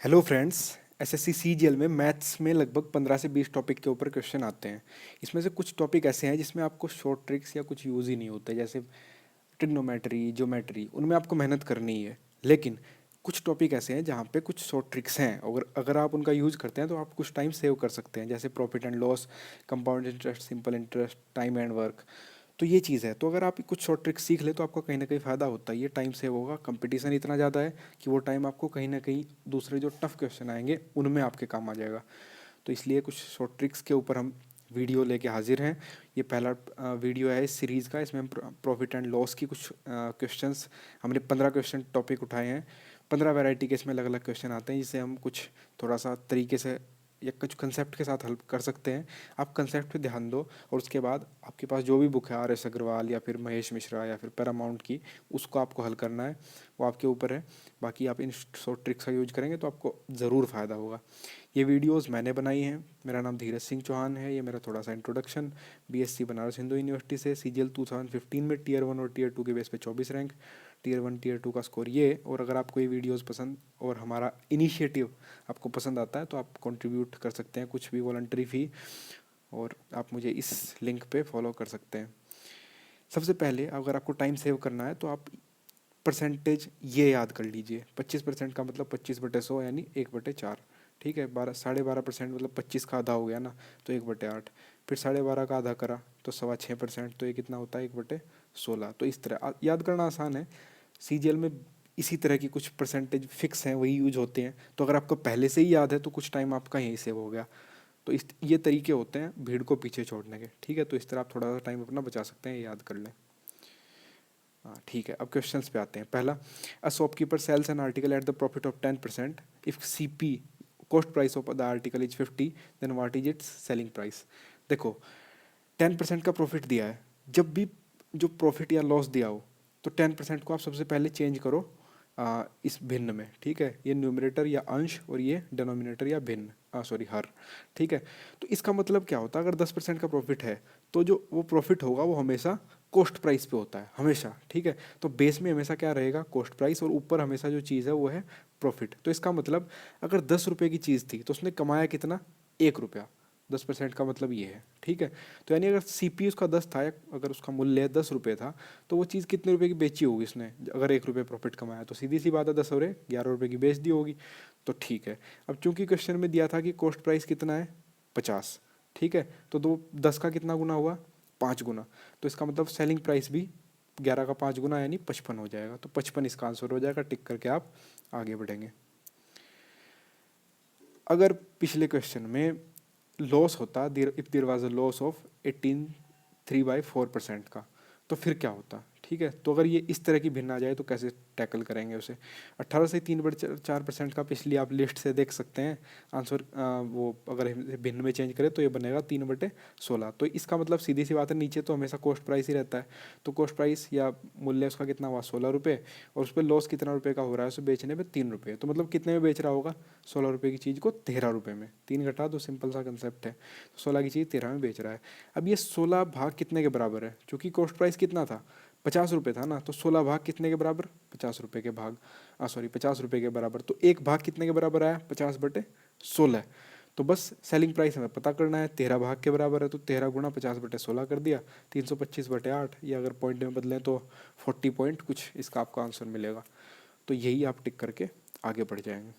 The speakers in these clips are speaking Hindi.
Hello friends. एसएससी सीजीएल में मैथ्स में लगभग 15 से 20 टॉपिक के ऊपर क्वेश्चन आते हैं। इसमें से कुछ टॉपिक ऐसे हैं जिसमें आपको शॉर्ट ट्रिक्स या कुछ यूज़ ही नहीं होते, जैसे ट्रिग्नोमेट्री, ज्योमेट्री, उनमें आपको मेहनत करनी ही है। लेकिन कुछ टॉपिक ऐसे हैं जहाँ पे कुछ शॉर्ट ट्रिक्स हैं, अगर अगर आप उनका यूज़ करते हैं तो आप कुछ टाइम सेव कर सकते हैं, जैसे profit and loss, compound interest, simple interest, time and work. तो ये चीज़ है, तो अगर आप कुछ शॉर्ट ट्रिक्स सीख ले तो आपका कहीं ना कहीं फ़ायदा होता है, ये टाइम सेव होगा। कंपटीशन इतना ज़्यादा है कि वो टाइम आपको कहीं ना कहीं दूसरे जो टफ क्वेश्चन आएंगे उनमें आपके काम आ जाएगा। तो इसलिए कुछ शॉर्ट ट्रिक्स के ऊपर हम वीडियो लेके हाजिर हैं। ये पहला वीडियो है इस सीरीज़ का। इसमें हम प्रॉफिट एंड लॉस की कुछ क्वेश्चंस, हमने 15 क्वेश्चन टॉपिक उठाए हैं। 15 वैरायटी के इसमें अलग अलग क्वेश्चन आते हैं, जिसे हम कुछ थोड़ा सा तरीके से या कुछ कंसेप्ट के साथ हल कर सकते हैं। आप कंसेप्ट पे ध्यान दो और उसके बाद आपके पास जो भी बुक है, आर एस अग्रवाल या फिर महेश मिश्रा या फिर पैरामाउंट की, उसको आपको हल करना है, वो आपके ऊपर है। बाकी आप इन शॉर्ट ट्रिक्स का यूज करेंगे तो आपको ज़रूर फ़ायदा होगा। ये वीडियोस मैंने बनाई हैं। मेरा नाम धीरज सिंह चौहान है। ये मेरा थोड़ा सा introduction. BSc Banaras Hindu university से सीजीएल 2015 में टीयर 1 और टीयर 2 के बेस पे 24 रैंक, टीयर 1 टीयर 2 का स्कोर ये। और अगर आपको ये वीडियोस पसंद और हमारा इनिशिएटिव आपको पसंद आता है तो आप कंट्रीब्यूट कर सकते हैं कुछ भी वॉलंटरी फ़ी, और आप मुझे इस लिंक पे फॉलो कर सकते हैं। सबसे पहले अगर आपको टाइम सेव करना है तो आप परसेंटेज ये याद कर लीजिए। 25% का मतलब 25/100 यानी 1/4। ठीक है, 12.5% मतलब 25 का आधा हो गया ना, तो 1/8। फिर 12.5 का आधा करा तो 6.25%, तो ये कितना होता है 1/16। तो इस तरह याद करना आसान है। सीजीएल में इसी तरह की कुछ परसेंटेज फिक्स हैं, वही यूज होते हैं। तो अगर आपको पहले से ही याद है तो कुछ टाइम आपका यहीं सेव हो गया। तो इस ये तरीके होते हैं भीड़ को पीछे छोड़ने के। ठीक है, तो इस तरह आप थोड़ा सा टाइम अपना बचा सकते हैं, ये याद कर लें। हाँ ठीक है, अब क्वेश्चंस पे आते हैं। पहला, a shopkeeper sells an article at the profit of 10%। If CP cost price of the article is 50, then what is its selling price. देखो, 10% का प्रॉफिट दिया है। जब भी जो प्रॉफिट या लॉस दिया हो तो 10% को आप सबसे पहले चेंज करो इस भिन्न में। ठीक है, ये न्यूमरेटर या अंश और ये डिनोमिनेटर या भिन्न, सॉरी हर। ठीक है, तो इसका मतलब क्या होता है, अगर 10% का प्रॉफिट है तो जो वो प्रॉफिट होगा वो हमेशा कॉस्ट प्राइस पे होता है हमेशा। ठीक है, तो बेस में हमेशा क्या रहेगा, कॉस्ट प्राइस, और ऊपर हमेशा जो चीज़ है वो है प्रॉफिट। तो इसका मतलब अगर 10 रुपये की चीज़ थी तो उसने कमाया कितना, 1 रुपया। 10% का मतलब ये है। ठीक है, तो यानी अगर सीपी उसका 10 था, अगर उसका मूल्य 10 रुपये था, तो वो चीज़ कितने रुपए की बेची होगी उसने, अगर 1 रुपये प्रॉफिट कमाया तो सीधी सी बात है 10 और 11 रुपये की बेच दी होगी। तो ठीक है, अब चूंकि क्वेश्चन में दिया था कि कॉस्ट प्राइस कितना है, 50। ठीक है, तो 10 का कितना गुना हुआ, 5 गुना। तो इसका मतलब सेलिंग प्राइस भी 11 का 5 गुना यानी 55 हो जाएगा। तो 55 इसका आंसर हो जाएगा। टिक करके आप आगे बढ़ेंगे। अगर पिछले क्वेश्चन में लॉस होता, if there was a loss of 18 3/4% का, तो फिर क्या होता। ठीक है, तो अगर ये इस तरह की भिन्न आ जाए तो कैसे टैकल करेंगे उसे। 18 से 3/4% का पिछली आप लिस्ट से देख सकते हैं आंसर। वो अगर भिन्न में चेंज करें तो ये बनेगा 3/16। तो इसका मतलब सीधी सी बात है, नीचे तो हमेशा कॉस्ट प्राइस ही रहता है। तो कॉस्ट प्राइस या मूल्य उसका कितना हुआ, 16 रुपये, और उस पर लॉस कितना रुपये का हो रहा है, उसे बेचने पे 3 रुपये। तो मतलब कितने में बेच रहा होगा, 16 रुपये की चीज़ को 13 रुपये में। 3 घटा दो, सिंपल सा कंसेप्ट है। तो 16 की चीज़ 13 में बेच रहा है। अब ये 16 भाग कितने के बराबर है, चूंकि कॉस्ट प्राइस कितना था, 50 रुपये था ना, तो 16 भाग कितने के बराबर, 50 रुपये के भाग, सॉरी 50 रुपये के बराबर। तो एक भाग कितने के बराबर आया, 50/16। तो बस सेलिंग प्राइस हमें पता करना है, 13 भाग के बराबर है, तो 13 गुणा 50/16 कर दिया, 325/8, या अगर पॉइंट में बदलें तो 40 पॉइंट कुछ इसका आपका आंसर मिलेगा। तो यही आप टिक करके आगे बढ़ जाएंगे।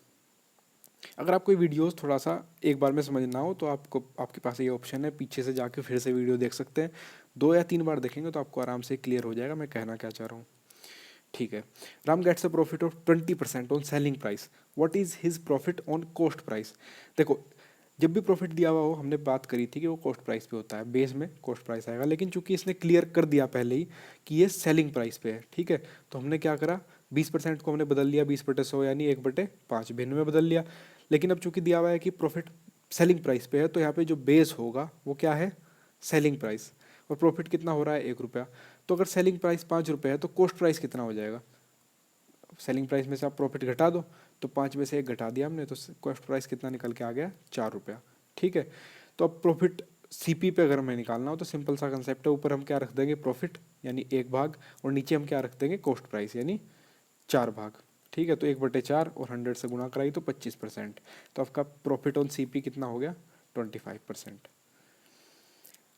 अगर आपको वीडियोस थोड़ा सा एक बार में समझना हो तो आपको, आपके पास ये ऑप्शन है, पीछे से जाके फिर से वीडियो देख सकते हैं। 2 या 3 बार देखेंगे तो आपको आराम से क्लियर हो जाएगा मैं कहना क्या चाह रहा हूँ। ठीक है, Ram gets a profit of 20% on selling price, what is his profit on cost price. देखो, जब भी प्रॉफिट दिया हुआ हो, हमने बात करी थी कि वो कॉस्ट प्राइस पे होता है, बेस में कॉस्ट प्राइस आएगा। लेकिन चूंकि इसने क्लियर कर दिया पहले ही कि ये सेलिंग प्राइस पे है, ठीक है, तो हमने क्या करा, 20% को हमने बदल लिया 20/100 यानी 1/5 भिन्न में बदल लिया। लेकिन अब चूंकि दिया हुआ है कि प्रॉफिट सेलिंग प्राइस पे है, तो यहाँ पे जो बेस होगा वो क्या है, सेलिंग प्राइस। और प्रॉफिट कितना हो रहा है, 1 रुपया। तो अगर सेलिंग प्राइस 5 रुपये है तो कॉस्ट प्राइस कितना हो जाएगा, सेलिंग प्राइस में से आप प्रॉफिट घटा दो, तो 5 में से 1 घटा दिया हमने, तो कॉस्ट प्राइस कितना निकल के आ गया, 4 रुपया। ठीक है, तो अब प्रॉफिट सीपी पे अगर हमें निकालना हो तो सिंपल सा कंसेप्ट है, ऊपर हम क्या रख देंगे, प्रॉफिट यानी 1 भाग, और नीचे हम क्या रख देंगे, कॉस्ट प्राइस यानी 4 भाग। ठीक है, तो 1/4 और 100 से गुणा कराई तो 25%। तो आपका प्रॉफिट ऑन सीपी कितना हो गया? 25%।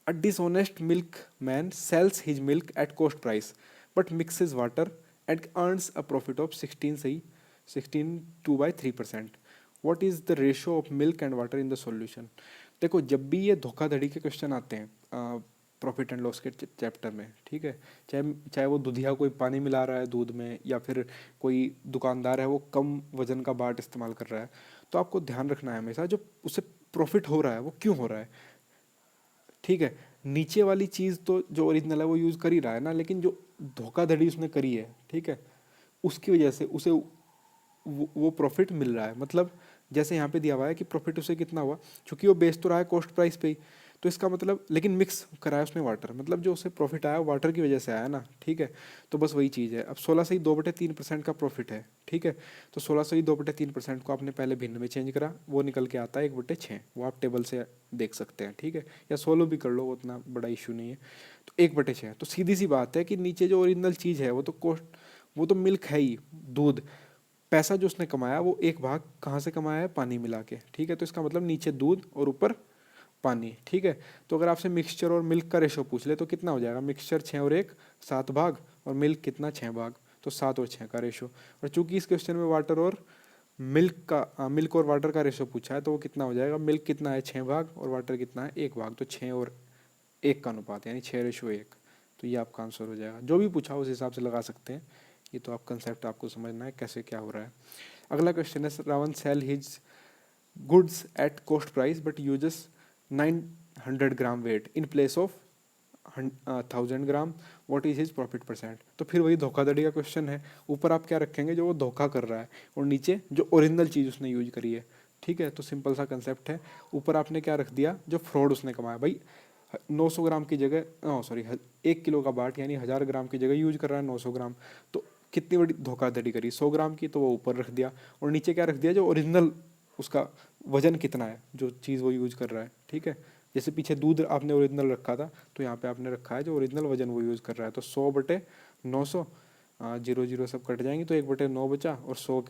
A dishonest milk man sells his milk at cost price but mixes water and earns a profit of 16/3%। What is the ratio of milk and water in the solution? देखो, जब भी ये धोखाधड़ी के क्वेश्चन आते हैं प्रॉफिट एंड लॉस के चैप्टर में, ठीक है, चाहे चाहे वो दूधिया कोई पानी मिला रहा है दूध में, या फिर कोई दुकानदार है वो कम वजन का बाट इस्तेमाल कर रहा है, तो आपको ध्यान रखना है हमेशा जो उसे प्रॉफिट हो रहा है वो क्यों हो रहा है। ठीक है, नीचे वाली चीज़ तो जो ओरिजिनल है वो यूज़ कर ही रहा है ना, लेकिन जो धोखाधड़ी उसने करी है, ठीक है, उसकी वजह से उसे वो प्रॉफिट मिल रहा है। मतलब जैसे यहाँ पे दिया हुआ है कि प्रॉफिट उसे कितना हुआ, क्योंकि वो बेच तो रहा है कॉस्ट प्राइस पे ही, तो इसका मतलब, लेकिन मिक्स कराया उसने वाटर, मतलब जो उसे प्रॉफिट आया वाटर की वजह से आया ना, ठीक है। तो बस वही चीज़ है। अब 16 से ही 2/3% का प्रॉफिट है, ठीक है, तो 16 से ही 2/3% को आपने पहले भिन्न में चेंज करा, वो निकल के आता है 1/6। वो आप टेबल से देख सकते हैं, ठीक है, या सोलो भी कर लो, वो उतना बड़ा इशू नहीं है। तो 1/6, तो सीधी सी बात है कि नीचे जो ओरिजिनल चीज़ है वो तो कॉस्ट, वो तो मिल्क है ही, दूध। पैसा जो उसने कमाया वो एक भाग कहाँ से कमाया है? पानी मिला के, ठीक है। तो इसका मतलब नीचे दूध और ऊपर पानी, ठीक है। तो अगर आपसे मिक्सचर और मिल्क का रेशो पूछ ले तो कितना हो जाएगा? मिक्सचर 6 और 1 7 भाग, और मिल्क कितना? 6 भाग, तो 7 और 6 का रेशो। और चूंकि इस क्वेश्चन में वाटर और मिल्क और वाटर का रेशो पूछा है, तो वो कितना हो जाएगा? मिल्क कितना है? 6 भाग, और वाटर कितना है? 1 भाग, तो 6 और 1 का अनुपात, यानी 6:1। तो ये आपका आंसर हो जाएगा। जो भी पूछा उस हिसाब से लगा सकते हैं। ये तो आप कंसेप्ट आपको समझना है कैसे क्या हो रहा है। अगला क्वेश्चन है, Ravan sell his goods at cost price but uses 900 gram weight in place of 1000 gram, what is his profit percent? तो फिर वही धोखाधड़ी का क्वेश्चन है। ऊपर आप क्या रखेंगे? जो वो धोखा कर रहा है, और नीचे जो ओरिजिनल चीज़ उसने यूज करी है, ठीक है। तो सिंपल सा कंसेप्ट है। ऊपर आपने क्या रख दिया? जो फ्रॉड उसने कमाया। भाई 900 ग्राम की जगह, सॉरी, 1 किलो का बाट यानी 1000 ग्राम की जगह यूज कर रहा है 900 ग्राम, तो कितनी बड़ी धोखाधड़ी करी? 100 ग्राम की, तो वो ऊपर रख दिया, और नीचे क्या रख दिया? जो ओरिजिनल उसका वजन कितना है, जो चीज़ वो यूज़ कर रहा है, ठीक है। जैसे पीछे दूध आपने ओरिजिनल रखा था, तो यहाँ पे आपने रखा है जो ओरिजिनल वजन वो यूज़ कर रहा है। तो 100/900, 0 0 सब कट जाएंगे, तो 1/9 बचा, और 100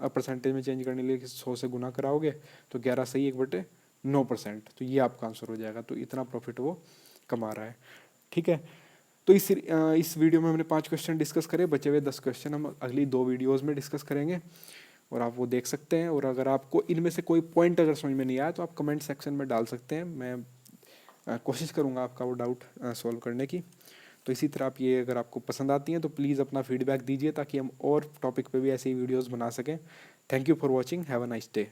परसेंटेज में चेंज करने के लिए 100 से गुना कराओगे तो 11 सही 1/9%। तो ये आपका आंसर हो जाएगा। तो इतना प्रॉफिट वो कमा रहा है, ठीक है। तो इस वीडियो में हमने 5 क्वेश्चन डिस्कस करे, बचे हुए 10 क्वेश्चन हम अगली 2 वीडियोज़ में डिस्कस करेंगे, और आप वो देख सकते हैं। और अगर आपको इनमें से कोई पॉइंट अगर समझ में नहीं आया तो आप कमेंट सेक्शन में डाल सकते हैं। मैं कोशिश करूँगा आपका वो डाउट सॉल्व करने की। तो इसी तरह आप, ये अगर आपको पसंद आती हैं तो प्लीज़ अपना फीडबैक दीजिए, ताकि हम और टॉपिक पे भी ऐसी वीडियोस बना सकें। Thank you for watching, have a nice day.